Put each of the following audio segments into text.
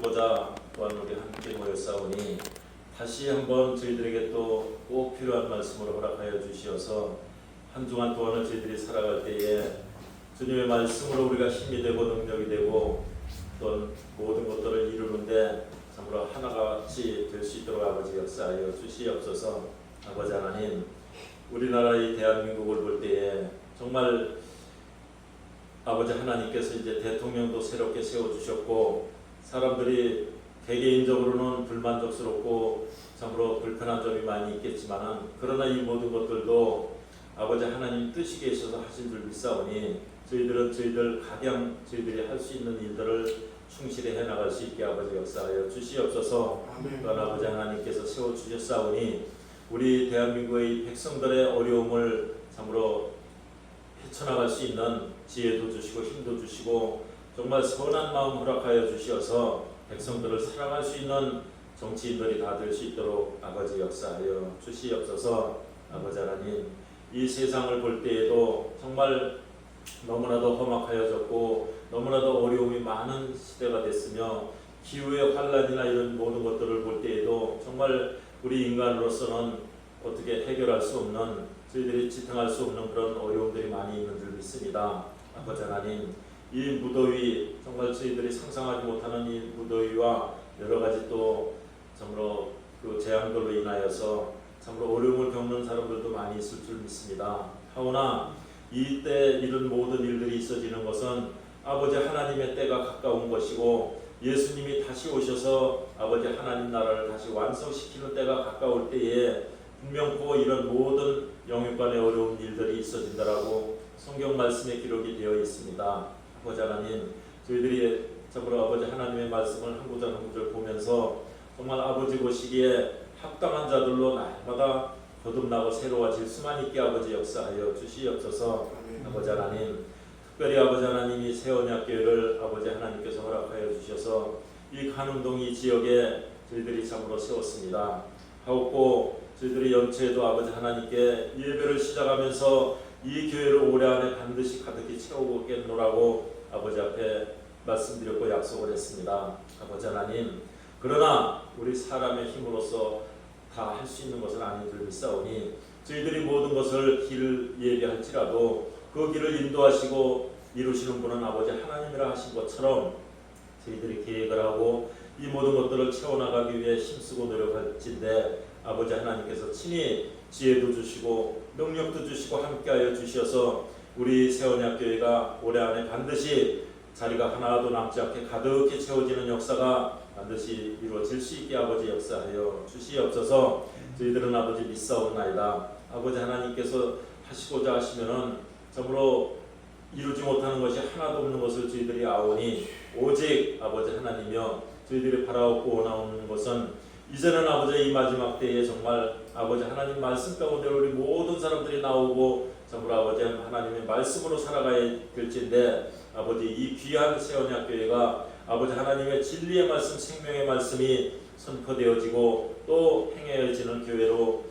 보자 또한 우리 함께 모였사오니 다시 한번 저희들에게 또 꼭 필요한 말씀으로 허락하여 주시어서 한 주간 동안을 저희들이 살아갈 때에 주님의 말씀으로 우리가 힘이 되고 능력이 되고 또 모든 것들을 이루는데 참으로 하나가 같이 될 수 있도록 아버지 역사하여 주시옵소서. 아버지 하나님, 우리나라의 대한민국을 볼 때에 정말 아버지 하나님께서 이제 대통령도 새롭게 세워주셨고 사람들이 개개인적으로는 불만족스럽고 참으로 불편한 점이 많이 있겠지만 그러나 이 모든 것들도 아버지 하나님 뜻이 계셔서 하신 줄 믿사오니 저희들은 저희들 각양 저희들이 할 수 있는 일들을 충실히 해나갈 수 있게 아버지 역사하여 주시옵소서. 또한 아버지 하나님께서 세워주셨사오니 우리 대한민국의 백성들의 어려움을 참으로 헤쳐나갈 수 있는 지혜도 주시고 힘도 주시고 정말 선한 마음 허락하여 주시어서 백성들을 사랑할 수 있는 정치인들이 다 될 수 있도록 아버지 역사하여 주시옵소서. 아버지 하나님, 이 세상을 볼 때에도 정말 너무나도 험악하여졌고 너무나도 어려움이 많은 시대가 됐으며 기후의 환란이나 이런 모든 것들을 볼 때에도 정말 우리 인간으로서는 어떻게 해결할 수 없는 저희들이 지탱할 수 없는 그런 어려움들이 많이 있는 줄 믿습니다. 아버지 하나님, 이 무더위 정말 저희들이 상상하지 못하는 이 무더위와 여러 가지 또 참으로 그 재앙들로 인하여서 참으로 어려움을 겪는 사람들도 많이 있을 줄 믿습니다. 하오나 이때 이런 모든 일들이 있어지는 것은 아버지 하나님의 때가 가까운 것이고 예수님이 다시 오셔서 아버지 하나님 나라를 다시 완성시키는 때가 가까울 때에 분명코 이런 모든 영육간의 어려운 일들이 있어진다라고 성경 말씀에 기록이 되어 있습니다. 아버지 하나님, 저희들이 참으로 아버지 하나님의 말씀을 한 구절 한 구절 보면서 정말 아버지 보시기에 합당한 자들로 날마다 거듭나고 새로워질 수만 있게 아버지 역사하여 주시옵소서. 아버지 하나님, 특별히 아버지 하나님이 새언약교회를 아버지 하나님께서 허락하여 주셔서 이 간흥동 이 지역에 저희들이 참으로 세웠습니다. 하옵고 저희들이 연초에도 아버지 하나님께 예배를 시작하면서 이 교회를 올해 안에 반드시 가득히 채우겠노라고 아버지 앞에 말씀드렸고 약속을 했습니다. 아버지 하나님, 그러나 우리 사람의 힘으로서 다 할 수 있는 것은 아닌 줄 믿사오니 저희들이 모든 것을 길을 예비할지라도 그 길을 인도하시고 이루시는 분은 아버지 하나님이라 하신 것처럼 저희들이 계획을 하고 이 모든 것들을 채워나가기 위해 힘쓰고 노력할진데 아버지 하나님께서 친히 지혜도 주시고 능력도 주시고 함께하여 주셔서 우리 새언약교회가 올해 안에 반드시 자리가 하나도 남지 않게 가득히 채워지는 역사가 반드시 이루어질 수 있게 아버지 역사하여 주시옵소서. 저희들은 아버지 믿사옵나이다. 아버지 하나님께서 하시고자 하시면은 참으로 이루지 못하는 것이 하나도 없는 것을 저희들이 아오니 오직 아버지 하나님이여 저희들이 바라옵고 원하는 것은 이제는 아버지 이 마지막 때에 정말 아버지 하나님 말씀 가운데 우리 모든 사람들이 나오고 참으로 아버지 하나님의 말씀으로 살아가야 될진데 아버지 이 귀한 새언약교회가 아버지 하나님의 진리의 말씀 생명의 말씀이 선포되어지고 또 행해지는 교회로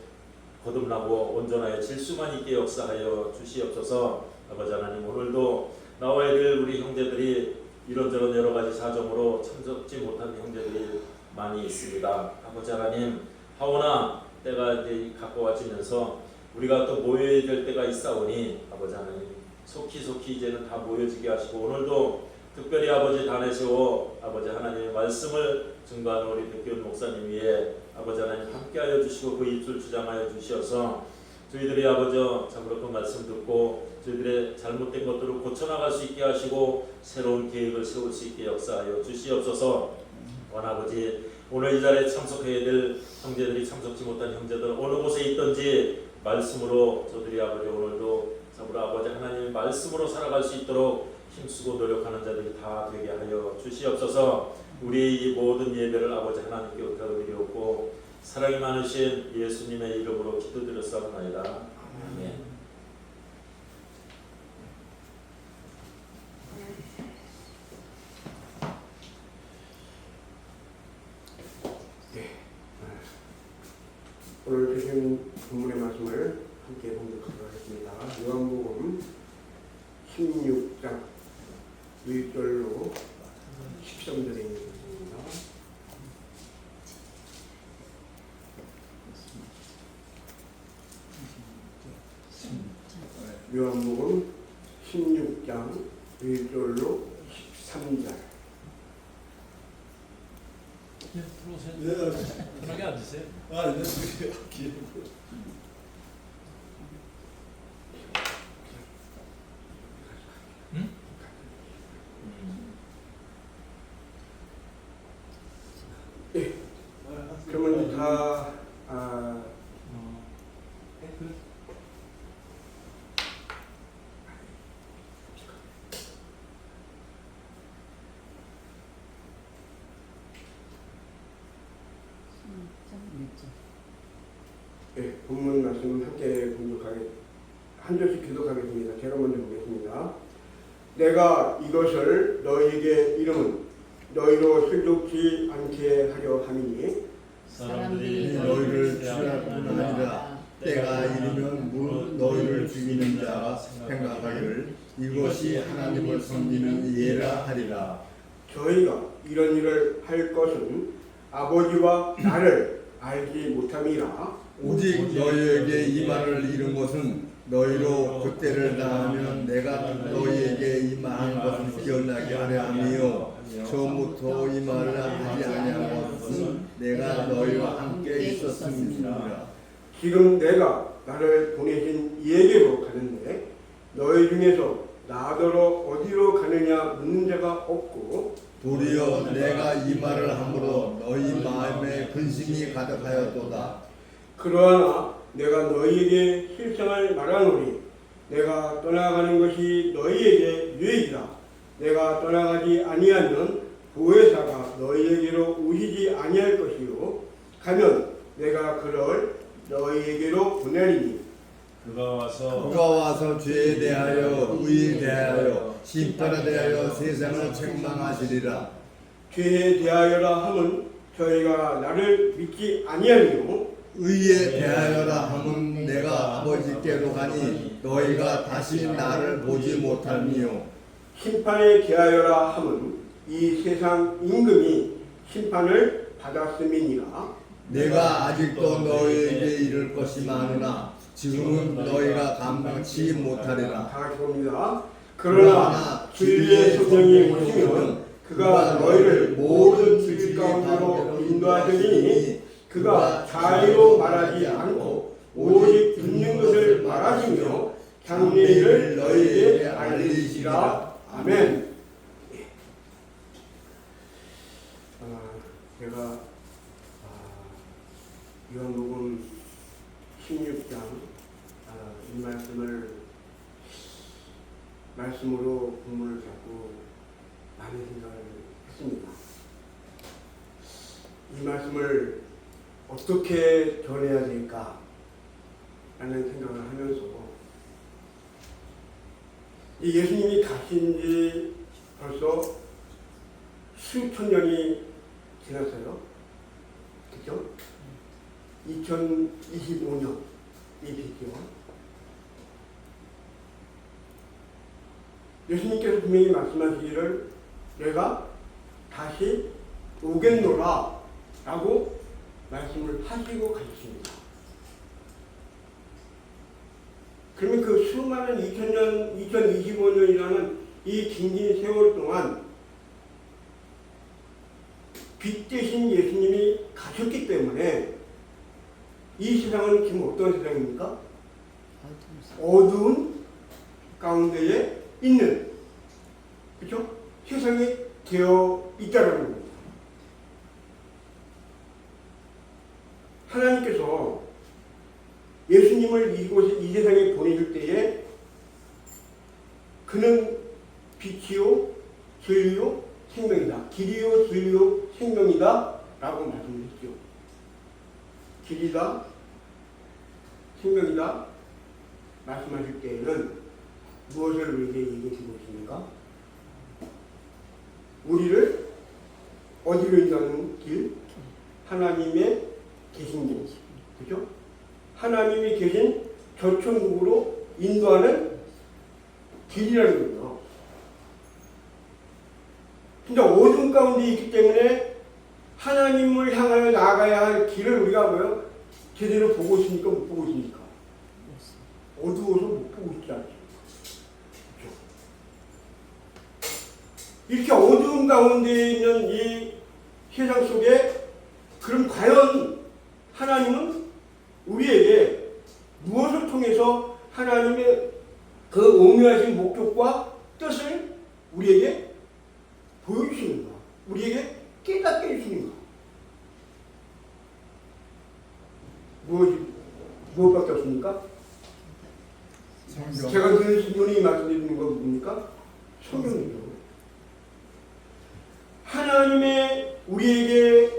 거듭나고 온전하여질 수만 있게 역사하여 주시옵소서. 아버지 하나님, 오늘도 나와야 될 우리 형제들이 이런저런 여러 가지 사정으로 참석지 못한 형제들이 많이 있습니다. 아버지 하나님, 하오나 때가 이제 가까워지면서 우리가 또 모여야 될 때가 있사오니 아버지 하나님 속히 이제는 다 모여지게 하시고 오늘도 특별히 아버지 단에 세워 아버지 하나님의 말씀을 증거하는 우리 백기훈 목사님 위에 아버지 하나님 함께하여 주시고 그 입술 주장하여 주셔서 저희들이 아버지 참으로 그 말씀 듣고 저희들의 잘못된 것들을 고쳐나갈 수 있게 하시고 새로운 계획을 세울 수 있게 역사하여 주시옵소서. 원아버지, 오늘 이 자리에 참석해야 될 형제들이 참석지 못한 형제들 어느 곳에 있든지 말씀으로 저들이 아버지 오늘도 참으로 아버지 하나님의 말씀으로 살아갈 수 있도록 힘쓰고 노력하는 자들이 다 되게 하여 주시옵소서. 우리의 이 모든 예배를 아버지 하나님께 의탁드리옵고 사랑이 많으신 예수님의 이름으로 기도드렸사옵나이다. 아멘. 오늘 주신 본문의 말씀을 함께 봉독하도록 하겠습니다. 요한복음 16장 1절로 13절에 있는 말씀입니다. 요한복음 16장 1절로 13절. 들어오세요. 편하게 앉으세요. 그러면 다 본문 말씀을 함께 한 절씩 교독하겠습니다. 제가 먼저 보겠습니다. 내가 이것을 너희에게 이름은 너희로 슬쩍지 않게 하려 함이니 사람들이 너희를 죽일 뿐 아니라 때가 이르면 너희를 죽이는 자가 생각하기를 이것이 하나님을 섬기는 예라 하리라. 저희가 이런 일을 할 것은 아버지와 나를 알지 못함이라. 오직 너희에게 이 말을 이룬 것은 너희로 그때를 다하면 내가 너희에게 이 말한 것을 기억나게 하려 함이요 처음부터 이 말을 하지 아니한 것은 내가 너희와 함께 있었음이니라. 지금 내가 나를 보내신 이에게로 가는데 너희 중에서 나더러 어디로 가느냐 묻는 자가 없고 도리어 내가 이 말을 함으로 너희 마음에 근심이 가득하였도다. 그러나 내가 너희에게 실상을 말하노니 내가 떠나가는 것이 너희에게 유익이다. 내가 떠나가지 아니하면 보혜사가 너희에게로 오시지 아니할 것이요 가면 내가 그를 너희에게로 보내리니 그가 와서 죄에 대하여 의에 대하여 심판에 대하여 세상을 책망하시리라. 죄에 대하여라 함은 저희가 나를 믿지 아니하며 의에 대하여라 함은 내가 아버지께로 가니 너희가 다시 나를 보지 못하니요 심판에 대하여라 함은 이 세상 임금이 심판을 받았음이니라. 내가 아직도 너희에게 이를 것이 많으나 지금은 너희가 감당치 못하리라. 다 같이 봅니다. 그러나 진리의 성령이 오시면 그가 너희를 모든 진리 가운데로 인도하시니 그가 자의로 말하지 않고 오직 듣는 것을 말하시며 장래일을 너희에게 알리시라. 아멘. 제가 요한복음 16장 이 말씀으로 본문을 잡고 많은 생각을 했습니다. 이 말씀을 어떻게 전해야 될까 라는 생각을 하면서 이 예수님이 가신 지 벌써 수천 년이 지났어요. 그죠? 2025년이 됐죠. 예수님께서 분명히 말씀하시기를 내가 다시 오겠노라 라고 말씀을 하시고 가셨습니다. 그러면 그 수많은 2025년이라는 이 긴긴 세월 동안 빛 대신 예수님이 가셨기 때문에 이 세상은 지금 어떤 세상입니까? 어두운 가운데에 있는, 그렇죠? 세상이 되어 있다라는 겁니다. 하나님께서 예수님을 이 세상에 보내줄 때에 그는 빛이요 진리요 생명이다. 길이요 진리요 생명이다 라고 말씀했죠. 길이다 생명이다 말씀하실 때에는 무엇을 우리에게 얘기해 주고 있습니까? 우리를 어디로 인도하는 길? 하나님의 계신 길. 그죠? 하나님이 계신 저천국으로 인도하는 길이라는 거예요. 진짜 어둠 가운데 있기 때문에 하나님을 향하여 나아가야 할 길을 우리가 뭐요? 제대로 보고 있습니까? 못 보고 있습니까? 어두워서 못 보고 있지 않죠. 이렇게 어두운 가운데 있는 이 세상 속에 그럼 과연 하나님은 우리에게 무엇을 통해서 하나님의 그 오묘하신 목적과 뜻을 우리에게 보여주시는가? 우리에게 깨닫게 해주시는가? 무엇밖에 없습니까? 성경. 제가 눈이 말씀드리는 건 뭡니까? 성경이죠. 하나님의 우리에게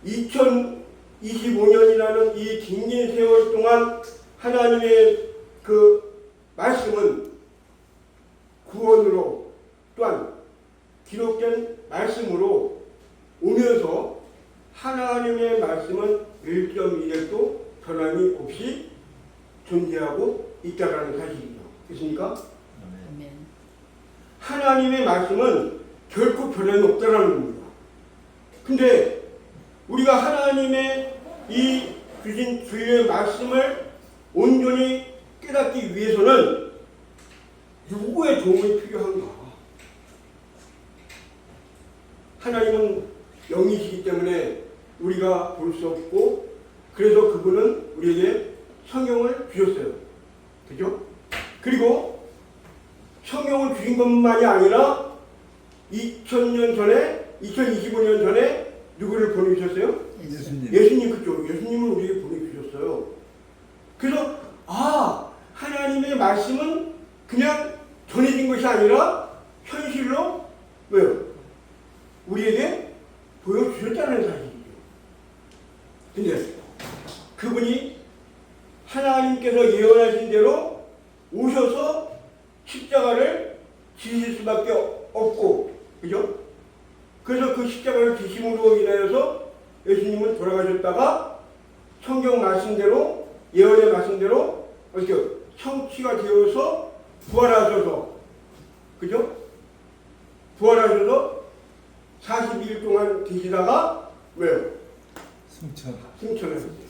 2025년이라는 이 긴 세월 동안 하나님의 그 말씀은 구원으로 또한 기록된 말씀으로 오면서 하나님의 말씀은 1.1도 변함이 없이 존재하고 있다라는 사실이죠. 그렇습니까? 아멘. 하나님의 말씀은 결코 변함이 없다라는 겁니다. 근데 우리가 하나님의 이 주신 주의 말씀을 온전히 깨닫기 위해서는 누구의 도움이 필요한가? 하나님은 영이시기 때문에 우리가 볼 수 없고 그래서 그분은 우리에게 성경을 주셨어요. 그죠? 그리고 성경을 주신 것만이 아니라 2000년 전에 2025년 전에 누구를 보내주셨어요? 예수님. 예수님. 그죠? 예수님을 우리에게 보내주셨어요. 그래서 하나님의 말씀은 그냥 전해진 것이 아니라 현실로 왜요? 우리에게 보여주셨다는 사실이죠. 근데 그분이 하나님께서 예언하신 대로 오셔서 십자가를 지실 수밖에 없고, 그죠? 그래서 그 십자가를 지심으로 인하여서 예수님은 돌아가셨다가 성경 말씀대로, 예언의 말씀대로 어떻게 성취가 되어서 부활하셔서, 그죠? 부활하셔서 40일 동안 계시다가 왜요? 승천하셨어요.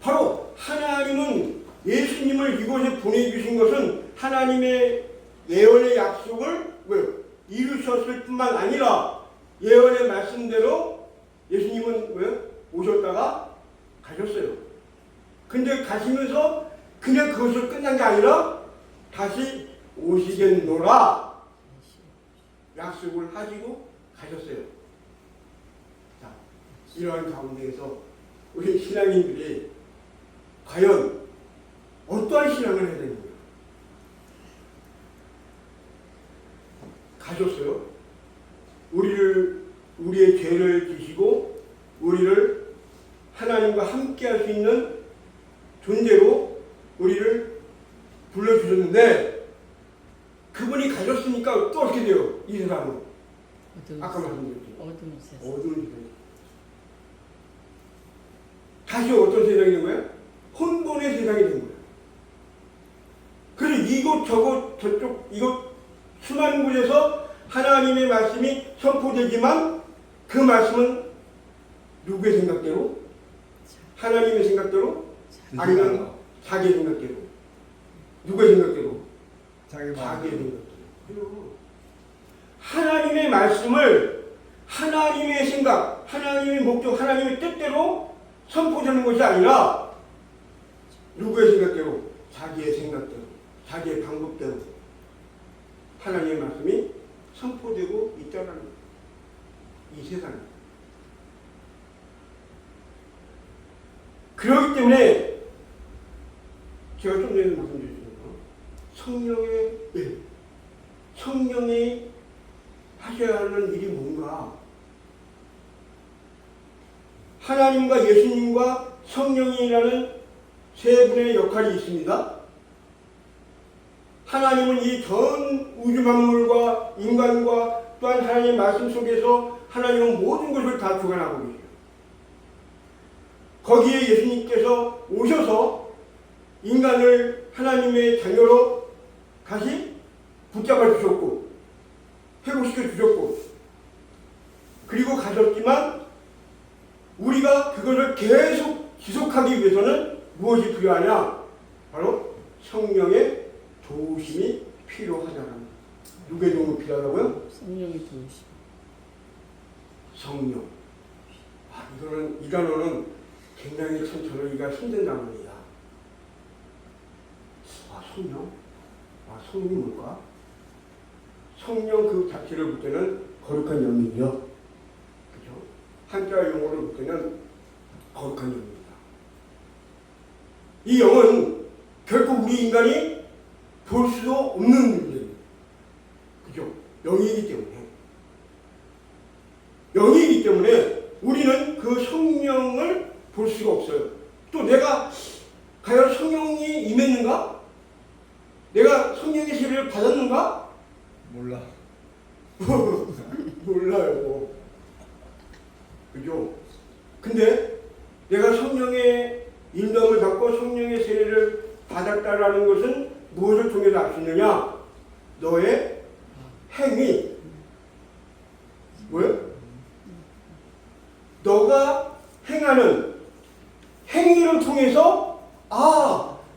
바로 하나님은 예수님을 이곳에 보내주신 것은 하나님의 예언의 약속을 왜요? 이루셨을 뿐만 아니라 예언의 말씀대로 예수님은 왜요? 오셨다가 가셨어요. 근데 가시면서 그냥 그것으로 끝난 게 아니라 다시 오시겠노라 약속을 하시고 가셨어요. 자, 이러한 가운데에서 우리 신앙인들이 과연 어떠한 신앙을 해야 되는 거예요? 가셨어요. 우리의 죄를 지시고 우리를 하나님과 함께 할 수 있는 존재로 우리를 불러주셨는데 그분이 가셨으니까 또 어떻게 돼요? 이 세상은 아까 말씀드렸죠. 어두운 세상. 어두운 세상. 다시 어떤 세상이 된 거예요? 혼돈의 세상이 된 거예요. 그래서 이곳 저곳 저쪽 이곳 수많은 곳에서 하나님의 말씀이 선포되지만 그 말씀은 누구의 생각대로? 하나님의 생각대로? 아니면 자기의 생각대로? 누구의 생각대로? 자기의 생각대로. 하나님의 말씀을 하나님의 생각, 하나님의 목적, 하나님의 뜻대로 선포되는 것이 아니라 누구의 생각대로? 자기의 생각대로, 자기의 방법대로 하나님의 말씀이 선포되고 있다는 이 세상. 그렇기 때문에 제가 좀 전에 말씀드렸습니다. 성령의 일, 성령이 하셔야 하는 일이 뭔가? 하나님과 예수님과 성령이라는 세 분의 역할이 있습니다. 하나님은 이 전 우주 만물과 인간과 또한 하나님의 말씀 속에서 하나님은 모든 것을 다 주관하고 계세요. 거기에 예수님께서 오셔서 인간을 하나님의 자녀로 다시 붙잡아 주셨고 회복시켜 주셨고 그리고 가셨지만 우리가 그것을 계속 지속하기 위해서는 무엇이 필요하냐? 바로 성령의 도우심이 필요하다는 누구의 도움이 필요하다고요? 성령의 도우심. 성령. 이 단어는 굉장히 참 전하기가 힘든 단어입니다. 성령? 성령이 뭘까? 성령 그 자체를 볼 때는 거룩한 영이죠. 그죠? 한자 용어를 볼 때는 거룩한 영입니다. 이 영은 결코 우리 인간이 볼 수도 없는 문제입니다. 그죠? 영이기 때문에. 영이기 때문에 우리는 그 성령을 볼 수가 없어요. 또 내가 과연 성령이 임했는가? 내가 성령의 세례를 받았는가? 몰라. 몰라요. 그죠? 근데 내가 성령의 인도함을 받고 성령의 세례를 받았다라는 것은 무엇을 통해서 알 수 있느냐? 너의 행위. 뭐예요? 너가 행하는 행위를 통해서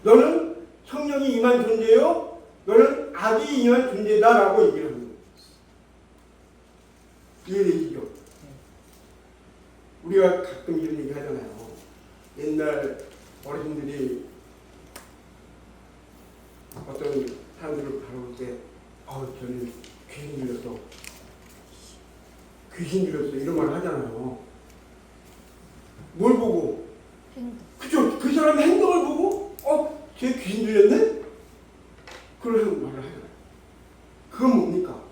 너는 성령이 임한 존재요, 너는 악이 임한 존재다라고 얘기를 합니다. 이해되시죠? 우리가 가끔 이런 얘기 하잖아요. 옛날 어르신들이 어떤 사람들을 바라볼 때 저는 귀신 들렸어 이런 말 하잖아요. 뭘 보고? 행동. 그죠? 그 사람의 행동을 보고 쟤 귀신 들렸네? 그래서 말을 하잖아요. 그건 뭡니까?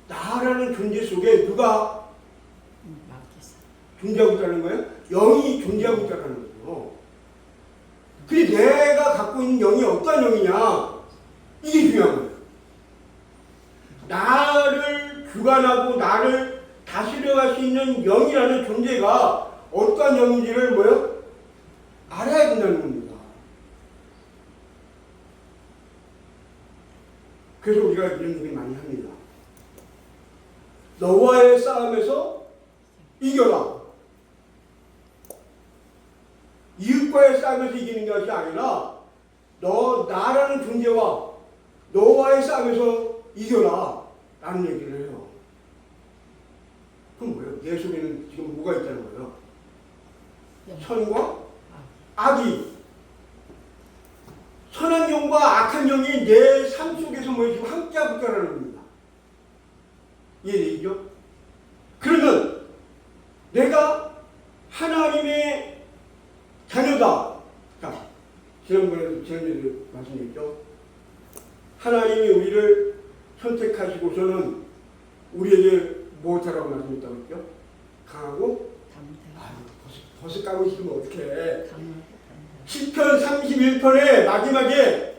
나라는 존재 속에 누가 마귀사. 존재하고 있다는 거예요? 영이 존재하고 있다는 거죠. 근데 내가 갖고 있는 영이 어떠한 영이냐? 이게 중요한 거예요. 나를 주관하고 나를 다스려갈 수 있는 영이라는 존재가 어떠한 영인지를 알아야 된다는 겁니다. 그래서 우리가 이런 얘기 많이 합니다. 너와의 싸움에서 이겨라. 이웃과의 싸움에서 이기는 것이 아니라 나라는 존재와 너와의 싸움에서 이겨라 라는 얘기를 해요. 그럼 뭐예요? 내 속에는 지금 뭐가 있다는 거예요? 선과 악이, 선한 영과 악한 영이 내 삶 속에서 지금 함께하고 있다는 겁니다. 이해되죠? 그러면 내가 하나님의 자녀다. 자, 지난주에 말씀드렸죠? 하나님이 우리를 선택하시고서는 우리에게 무엇하라고 말씀했다고 했죠? 강하고 벌써 까고 있으면 어떡해. 시편 31편의 마지막에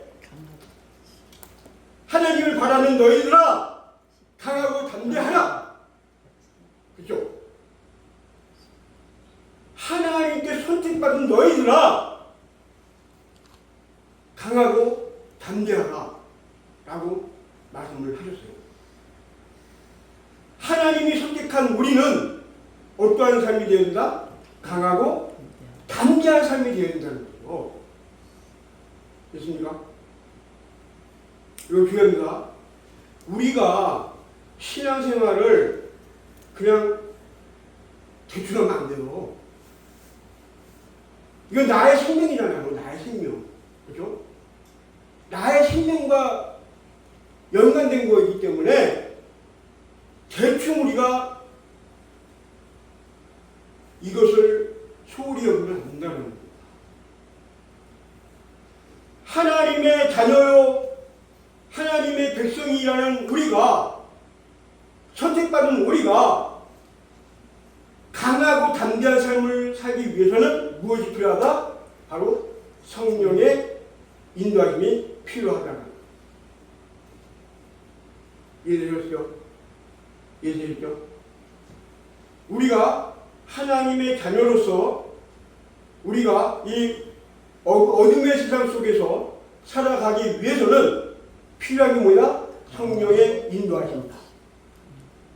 하나님을 바라는 너희들아 강하고 담대하라. 그죠? 하나님께 선택받은 너희들아 강하고 담대하라 라고 말씀을 하셨어요. 하나님이 선택한 우리는 어떠한 삶이 되어야 된다? 강하고 담대한 삶이 되어야 된다는 거죠. 됐습니까? 이거 중요합니다. 우리가 신앙생활을 그냥 대충 하면 안 돼요. 이건 나의 생명이잖아요. 나의 생명. 그죠? 나의 생명과 연관된 거이기 때문에 대충 우리가 이것을 소홀히 여기면 안 된다는 겁니다. 하나님의 자녀요, 하나님의 백성이라는 우리가, 선택받은 우리가 강하고 담대한 삶을 살기 위해서는 무엇이 필요하다? 바로 성령의 인도하심이 필요하다는 겁니다. 이해되셨죠? 이해되셨죠? 우리가 하나님의 자녀로서 우리가 이 어둠의 세상 속에서 살아가기 위해서는 필요한 게 뭐야? 성령의 인도하심이다.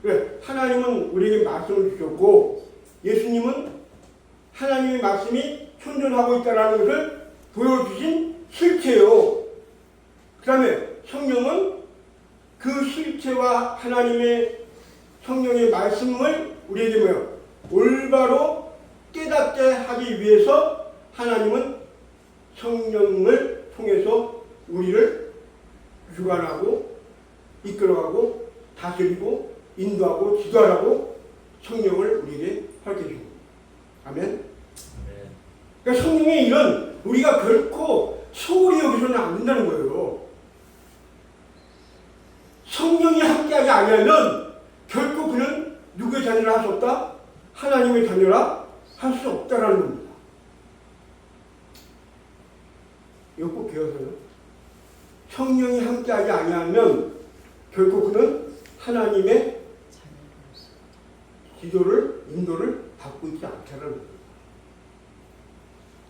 그래, 하나님은 우리에게 말씀을 주셨고 예수님은 하나님의 말씀이 현존하고 있다는 것을 보여주신 실체예요. 그 다음에 성령은 그 실체와 하나님의 성령의 말씀을 우리에게 뭐요? 올바로 깨닫게 하기 위해서 하나님은 성령을 통해서 우리를 주관하고 이끌어가고 다스리고 인도하고 지도하라고 성령을 우리에게 허락해 주십니다. 아멘. 그러니까 성령의 일은 우리가 결코 소홀히 여기서는 안 된다는 거예요. 성령이 함께하지 아니하면 결코 그는 누구의 자녀라 할 수 없다? 하나님의 자녀라 할 수 없다라는 겁니다. 이거 꼭 기억하세요. 성령이 함께하지 아니하면 결코 그는 하나님의 기도를 인도를 받고 있지 않다는 겁니다.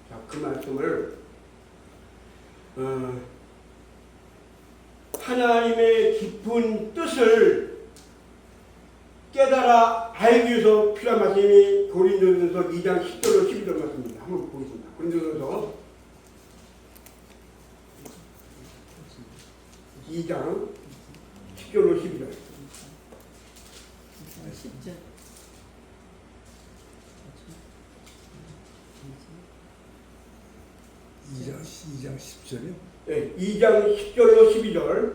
자, 그 말씀을 하나님의 깊은 뜻을 깨달아 알기 위해서 필요한 말씀이 고린도전서 2장 10절로 12절 말씀입니다. 한번 보겠습니다. 고린도전서 2장 10절로 12절. 10절. 2장 10절이요? 네, 2장 10절로 12절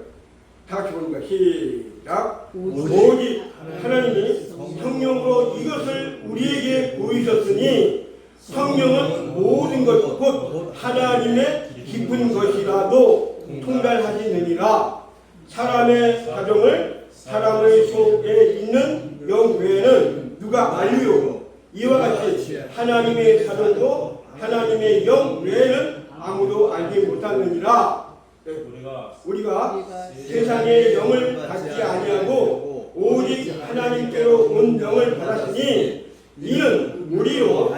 다 같이 보니까 시작. 오직 하나님이 성령으로 이것을 우리에게 보이셨으니 성령은 모든 것 곧 하나님의 깊은 것이라도 통달하시느니라. 사람의 사정을 사람의 속에 있는 영 외에는 누가 알리요? 이와 같이 하나님의 사정도 하나님의 영 외에는 아무도 알지 못하느니라. 네. 우리가 세상의 영을 받지 아니하고 오직 하나님께로 온 영을 받았으니 이는 우리로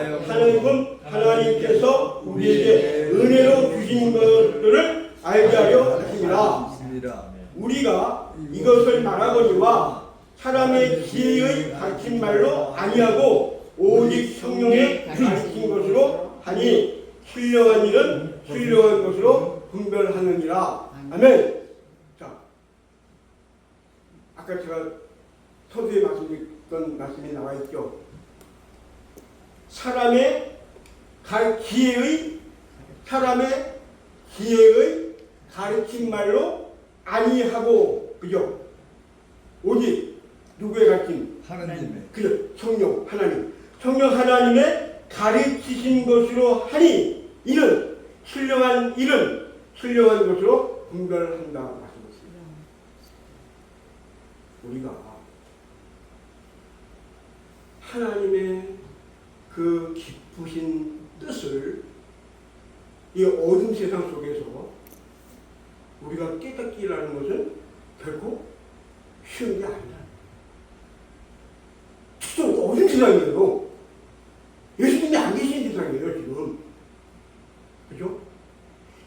하나님께서 우리에게 은혜로 주신 것들을 알게 하려 하심이라. 우리가 이것을 말하거니와 사람의 지혜의 가르친 말로 아니하고 오직 성령의 가르친 것으로 하니 신령한 일은 신령한 것으로 분별하느니라. 아멘. 자, 아까 제가 서두에 말씀드렸던 말씀이 나와 있죠. 사람의 지혜의 가르친 말로 아니하고, 그죠? 오직 누구의 가르침? 하나님의. 그죠? 성령 하나님의 가르치신 것으로 하니 이는 신령한 것으로 분별한다 말씀하셨습니다. 우리가 하나님의 그 깊으신 뜻을 이 어둠 세상 속에서 우리가 깨닫기라는 것은 결코 쉬운 게 아니다. 진짜 어둠 세상이에요. 예수님이 안 계신 세상이에요, 지금. 그죠?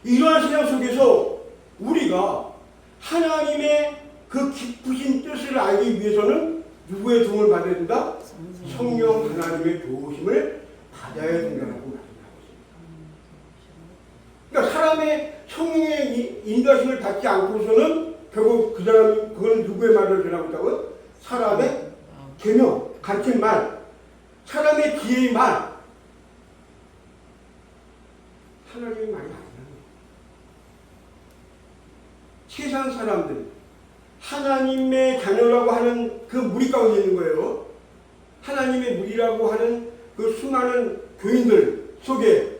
이러한 세상 속에서 우리가 하나님의 그 깊으신 뜻을 알기 위해서는 누구의 도움을 받아야 된다? 성령 하나님의 도우심을 받아야 된다고 말씀하고 있습니다. 그러니까 사람의 성령의 인도하심을 받지 않고서는 결국 그거는 누구의 말을 전하고 있다고요? 사람의 계명, 가르친 말, 사람의 지혜의 말, 하나님의 말이 아니라 세상 사람들, 하나님의 자녀라고 하는 그 무리 가운데 있는 거예요. 하나님의 무리라고 하는 그 수많은 교인들 속에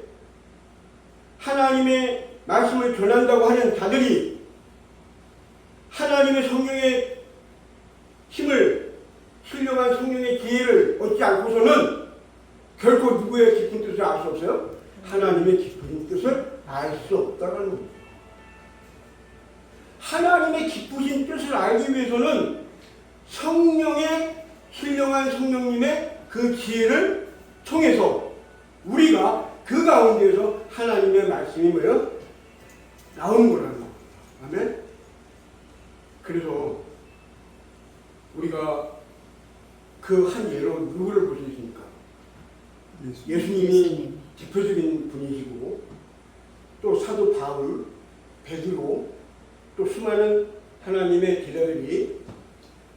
하나님의 말씀을 전한다고 하는 자들이 하나님의 성령의 힘을, 신령한 성령의 지혜를 얻지 않고서는 결코 누구의 깊은 뜻을 알 수 없어요? 하나님의 깊은 뜻을 알 수 없다는 겁니다. 하나님의 깊으신 뜻을 알기 위해서는 성령의 신령한 성령님의 그 지혜를 통해서 우리가 그 가운데에서 하나님의 말씀이 뭐예요? 나오는 거라는 거예요. 아멘? 그래서 우리가 그 한 예로 누구를 볼 수 있습니까? 예수님이 대표적인 분이시고 또 사도 바울, 베드로, 또 수많은 하나님의 제자들이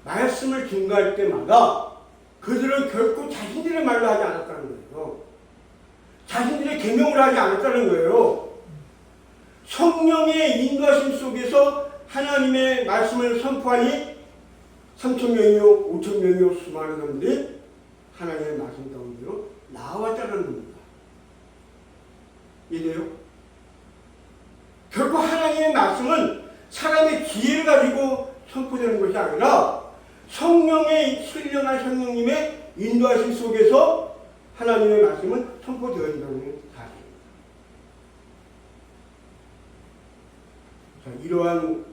말씀을 증거할 때마다 그들은 결코 자신들의 말로 하지 않았다는 거예요. 자신들의 계명으로 하지 않았다는 거예요. 성령의 인도하심 속에서 하나님의 말씀을 선포하니 3,000명이요 5,000명이요 수많은 사람들이 하나님의 말씀 가운데로 나왔다는 겁니다. 이래요? 결코 하나님의 말씀은 사람의 지혜를 가지고 선포되는 것이 아니라 성령의 신령한 성령님의 인도하심 속에서 하나님의 말씀은 선포되어진다는 사실입니다. 자, 이러한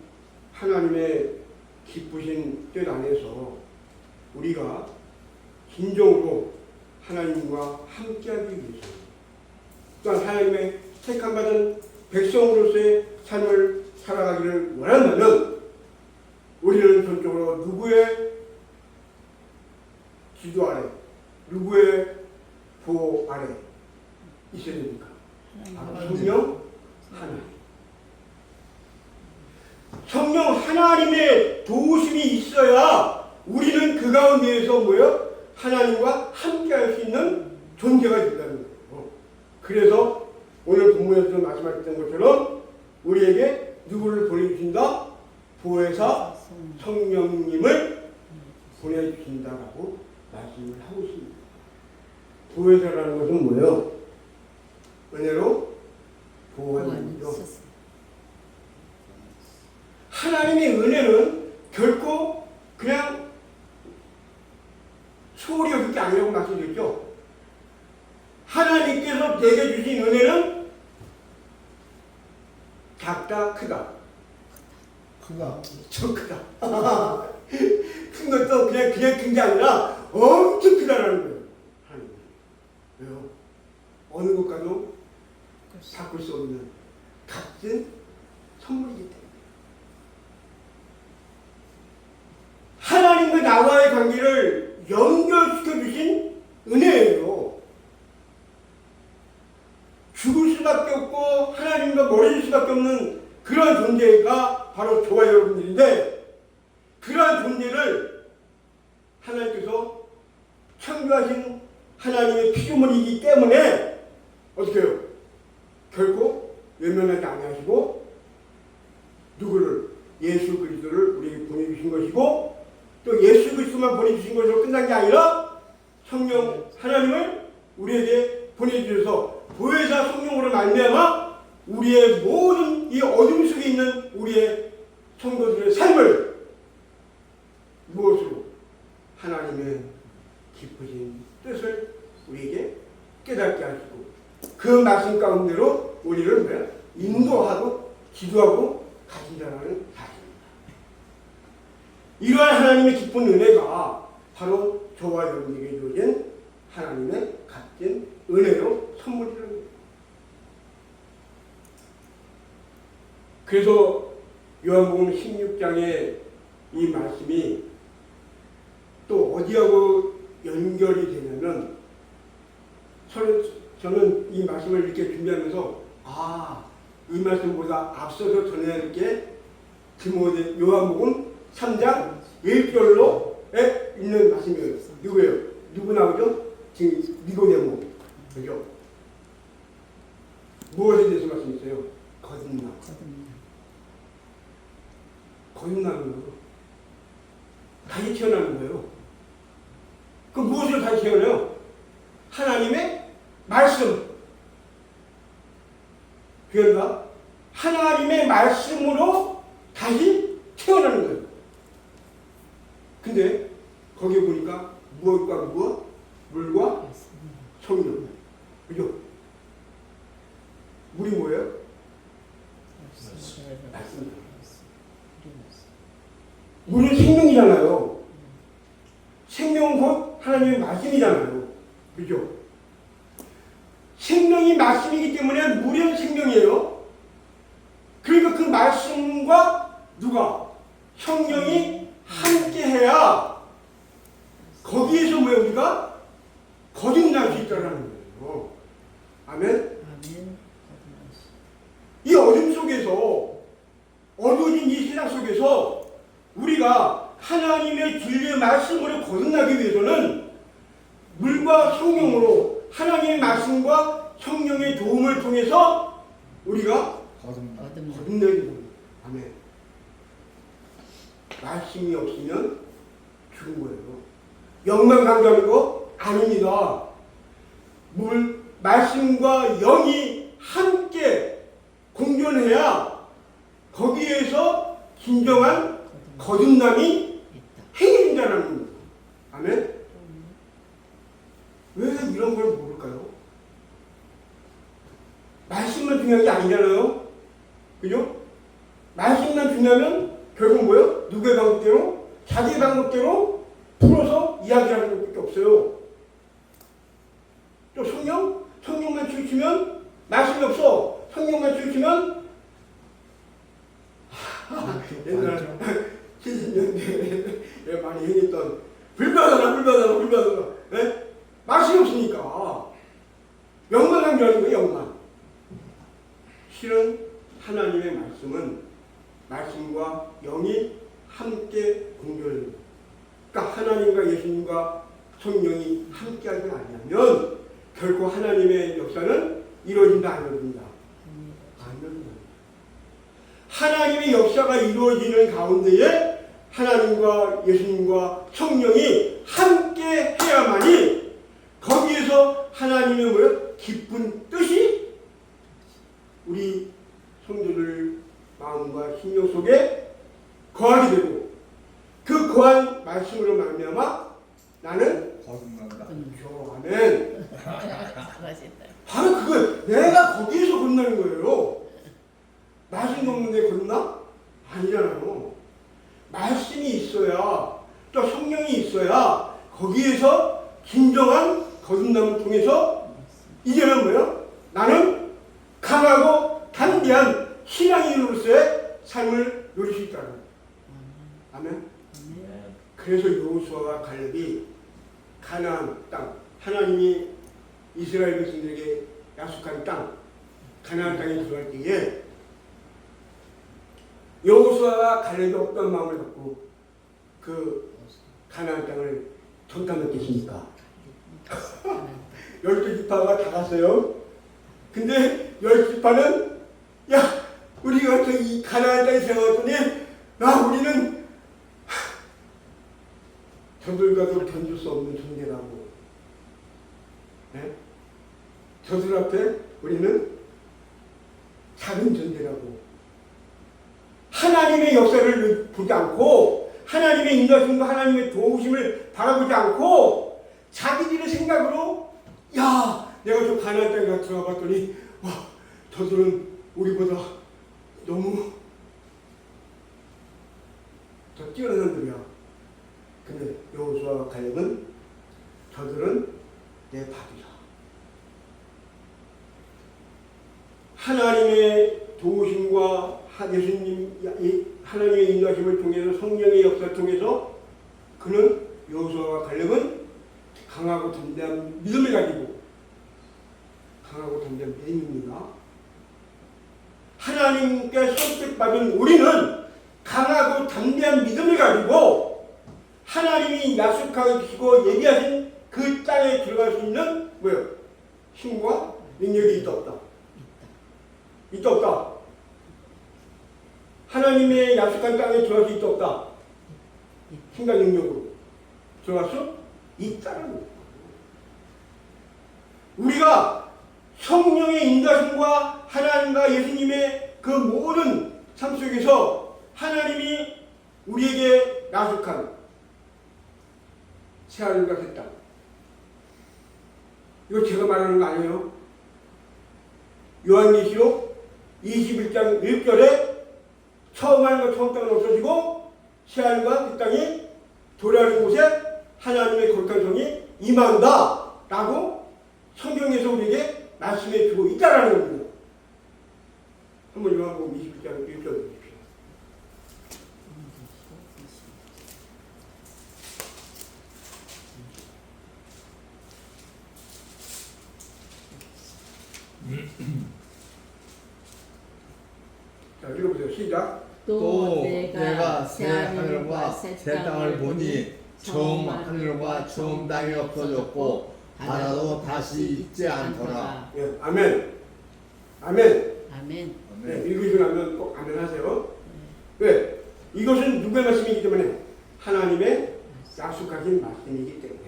하나님의 기쁘신 뜻 안에서 우리가 진정으로 하나님과 함께하기 위해서 또한 하나님의 택함받은 백성으로서의 삶을 살아가기를 원한다면 우리는 전적으로 누구의 지도 아래, 누구의 보호 아래 있어야 됩니까? 바로 성령 하나님. 성령 하나님의 도우심이 있어야 우리는 그 가운데에서 뭐예요? 하나님과 함께할 수 있는 존재가 된다는 거예요. 그래서 오늘 본문에서 말씀하셨던 것처럼 우리에게 누구를 보내주신다? 보혜사 성령님을 보내주신다라고 말씀을 하고 있습니다. 보혜사라는 것은 뭐예요? 은혜로 보호하는 거죠. 하나님의 은혜는 결코 그냥 소홀히 여길 게 아니라고 말씀드렸죠. 하나님께서 내게 주신 은혜는 작다, 크다. 크다. 저 크다. 큰 것도 그냥 큰 게 아니라 엄청 크다라는 거예요. 하나님. 왜요? 어느 것과도 바꿀 수 없는 값진 선물이기 때문에. 하나님과 나와의 관계를 연결시켜 주신 은혜예요. 죽을 수밖에 없고 하나님과 멀어질 수밖에 없는 그런 존재가 바로 저와 여러분들인데, 그러한 존재를 하나님께서 창조하신 하나님의 피조물이기 때문에 어떻게 해요? 결코 외면하지 아니하시고 누구를? 예수 그리스도를 우리에게 보내주신 것이고, 또 예수 그리스도만 보내주신 것으로 끝난 게 아니라 성령 하나님을 우리에게 보내주셔서 보혜사 성령으로 말미암아 우리의 모든 이 어둠 속에 있는 우리의 성도들의 삶을 무엇으로? 하나님의 기쁘신 뜻을 우리에게 깨닫게 하시고 그 말씀 가운데로 우리를 뭐야? 인도하고 기도하고 가진다는 사실입니다. 이러한 하나님의 기쁜 은혜가 바로 저와 여러분에게 주어진 하나님의 값진 은혜로 선물이라는 거예요. 그래서 요한복음 16장의 이 말씀이 또 어디하고 연결이 되냐면, 저는 이 말씀을 이렇게 준비하면서 이 말씀보다 앞서서 전해야 게 요한복음 3장 1절로에 있는 말씀이에요. 누구예요? 누구 나오죠? 지금 니고데모. 그죠? 무엇에 대해서 말씀했어요? 거듭남. 거듭나는 거예요. 다시 태어나는 거예요. 그 무엇으로 다시 태어나요? 하나님의 말씀. 그러니까 하나님의 말씀으로 다시 태어나는 거예요. 근데 거기 보니까 무엇과 무엇? 물과 성령. 그죠? 물이 뭐예요? 말씀. 물은 생명이잖아요. 생명은 곧 하나님의 말씀이잖아요. 그죠? 생명이 말씀이기 때문에 물은 생명이에요. 그러니까 그 말씀과 누가? 성령이 함께해야 거기에서 왜 우리가 거듭날 수 있다는 거예요. 아멘? 이 어둠 속에서, 어두워진 이 세상 속에서 우리가 하나님의 진리의 말씀으로 거듭나기 위해서는 물과 성령으로 하나님의 말씀과 성령의 도움을 통해서 우리가 거듭나. 거듭나게 됩니다. 아멘. 말씀이 없으면 죽은 거예요. 영만 강조하는 거 아닙니다. 말씀과 영이 함께 공존해야 거기에서 진정한 거듭남이 행해진다는 겁니다. 아멘. 왜 이런 걸 모를까요? 말씀만 중요한 게 아니잖아요. 그죠? 말씀만 중요하면 결국 뭐예요? 누구의 방법대로? 자기의 방법대로 풀어서 이야기하는 것밖에 없어요. 또 성령? 성령만 치우치면 말씀이 없어. 성령만 치우치면 옛날 70년대에 많이 행했던 불가능하다. 네? 말씀이 없으니까 영만 강조하는 거예요. 영만. 실은 하나님의 말씀은 말씀과 영이 함께 공존합니다. 그러니까 하나님과 예수님과 성령이 함께하지 않으면 결코 하나님의 역사는 이루어진다 안 이루어진다? 안 이루어진다. 하나님의 역사가 이루어지는 가운데에 하나님과 예수님과 성령이 함께 해야만이 거기에서 하나님의 뭐예요? 기쁜 뜻이 우리 성도들 마음과 심령 속에 거하게 되고 그 거한 말씀으로 말미암아 나는 거듭난다. 아멘. 잘하신다. 바로 그거 내가 거기에서 건너는 거예요. 말씀 없는데 건너? 아니잖아요. 말씀이 있어야 또 성령이 있어야 거기에서 진정한 거듭남을 통해서 이제는 뭐예요? 나는 강하고 담대한 신앙인으로서의 삶을 누릴 수 있다는 거예요. 아멘. 그래서 여호수아와 갈렙이 가나안 땅, 하나님이 이스라엘 백성들에게 약속한 땅, 가나안 땅에 들어갈 때에 여호수아와 갈렙이 어떤 마음을 갖고 그 가나안 땅을 전담했겠습니까? 12지파가 다 갔어요. 근데 10지파는 야 우리가 저이 가나안 땅에 들어갔더니 우리는 저들과도 견줄 수 없는 존재라고. 네? 저들 앞에 우리는 작은 존재라고. 하나님의 역사를 보지 않고 하나님의 인도하심과 하나님의 도우심을 바라보지 않고 자기들의 생각으로 야 내가 저 가나안 땅에 들어가 봤더니 와 저들은 우리보다 너무 더 뛰어난 사람들이야. 근데 여호수아와 갈렙은 저들은 내 밥이다. 하나님의 도우심과 예수님 하나님의 인도하심을 통해서 성령의 역사를 통해서 그는 여호수아와 갈렙은 강하고 담대한 믿음을 가지고 강하고 담대한 믿음입니다. 하나님께 선택받은 우리는 강하고 담대한 믿음을 가지고 하나님이 약속하시고 예비하신 그 땅에 들어갈 수 있는 뭐예요? 힘과 능력이 있다 없다? 있다 없다? 하나님의 약속한 땅에 들어갈 수 있다 없다? 힘과 능력으로 들어갈 수 있다는 거예요. 우리가 성령의 인도하심과 하나님과 예수님의 그 모든 삶 속에서 하나님이 우리에게 약속한 새하늘과 새 땅. 이거 제가 말하는 거 아니에요. 요한계시록 21장 1절에 처음 하늘과 처음 땅은 없어지고 새하늘과 새 땅이 도래하는 곳에 하나님의 거룩한 성이 임한다 라고 성경에서 우리에게 말씀해 주고 있다라는 겁니다. 한번 요한복음 21장 1절 보십시오. 자, 읽어보세요. 시작. 또 내가 새 하늘과 새 땅을 보니 처음 하늘과 처음 땅이 없어졌고 바다도 다시 있지 않더라. 예, 아멘. 아멘. 아멘. 네, 읽으시고 나면 꼭 아멘 하세요. 왜? 이것은 누구의 말씀이기 때문에? 하나님의 약속하신 말씀이기 때문에.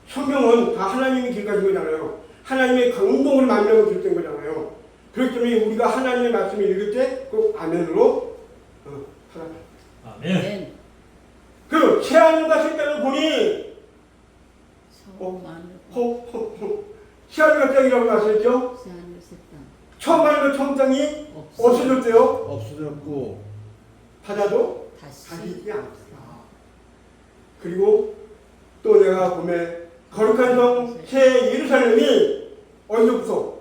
성경은 다 하나님이 기록하신 거잖아요. 하나님의 강동을 만나고 기록된 거잖아요. 그렇기 때문에 우리가 하나님의 말씀을 읽을 때 꼭 아멘으로 하라. 아멘. 아멘. 그 새하늘과 새 땅을 보니 처음 하늘, 새하늘과 땅이라고 말씀했죠. 새 하늘, 새 땅. 처음 하늘과 처음 땅이 없어졌대요. 없어졌고 바다도 다시 다시 있지 않더라. 그리고 또 내가 보면 거룩한 성 새 예루살렘이 어디서부터?